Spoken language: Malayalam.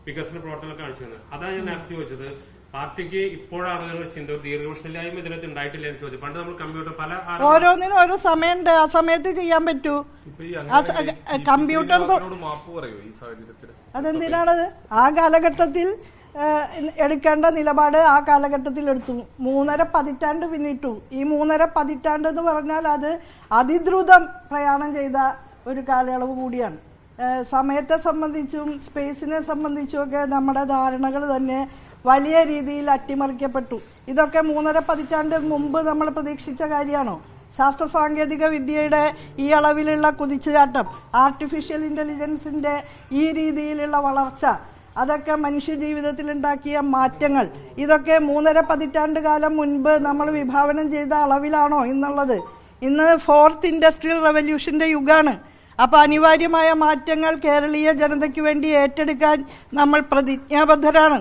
വികസന പ്രവർത്തനങ്ങൾ കാണിച്ചു തന്നത്. അതാണ് ഞാൻ നേരത്തെ ചോദിച്ചത്. പാർട്ടിക്ക് ഇപ്പോഴാണ് ചിന്ത ദീർഘവീക്ഷണില്ലായ്മ ഇതിനകത്ത് ഉണ്ടായിട്ടില്ല എന്ന് ചോദിച്ചു. പണ്ട് നമ്മൾ കമ്പ്യൂട്ടർ പല ഓരോന്നിനും ഓരോ സമയമുണ്ട്, ആ സമയത്ത് ചെയ്യാൻ പറ്റൂ. കമ്പ്യൂട്ടർ അതെന്തിനാണത്? ആ കാലഘട്ടത്തിൽ എടുക്കേണ്ട നിലപാട് ആ കാലഘട്ടത്തിൽ എടുത്തു. 3.5 പതിറ്റാണ്ട് പിന്നിട്ടു. ഈ 3.5 പതിറ്റാണ്ട് എന്ന് പറഞ്ഞാൽ അത് അതിദ്രുതം പ്രയാണം ചെയ്ത ഒരു കാലയളവ് കൂടിയാണ്. സമയത്തെ സംബന്ധിച്ചും സ്പേസിനെ സംബന്ധിച്ചും ഒക്കെ നമ്മുടെ ധാരണകൾ തന്നെ വലിയ രീതിയിൽ അട്ടിമറിക്കപ്പെട്ടു. ഇതൊക്കെ 3.5 പതിറ്റാണ്ട് മുമ്പ് നമ്മൾ പ്രതീക്ഷിച്ച കാര്യമാണോ? ശാസ്ത്ര സാങ്കേതിക വിദ്യയുടെ ഈ അളവിലുള്ള കുതിച്ചുചാട്ടം, ആർട്ടിഫിഷ്യൽ ഇന്റലിജൻസിന്റെ ഈ രീതിയിലുള്ള വളർച്ച, അതൊക്കെ മനുഷ്യ ജീവിതത്തിൽ ഉണ്ടാക്കിയ മാറ്റങ്ങൾ, ഇതൊക്കെ 3.5 പതിറ്റാണ്ട് കാലം മുൻപ് നമ്മൾ വിഭാവനം ചെയ്ത അളവിലാണോ ഇന്നുള്ളത്? ഇന്ന് 4th ഇൻഡസ്ട്രിയൽ റവല്യൂഷന്റെ യുഗമാണ്. അപ്പോൾ അനിവാര്യമായ മാറ്റങ്ങൾ കേരളീയ ജനതയ്ക്ക് വേണ്ടി ഏറ്റെടുക്കാൻ നമ്മൾ പ്രതിജ്ഞാബദ്ധരാണ്.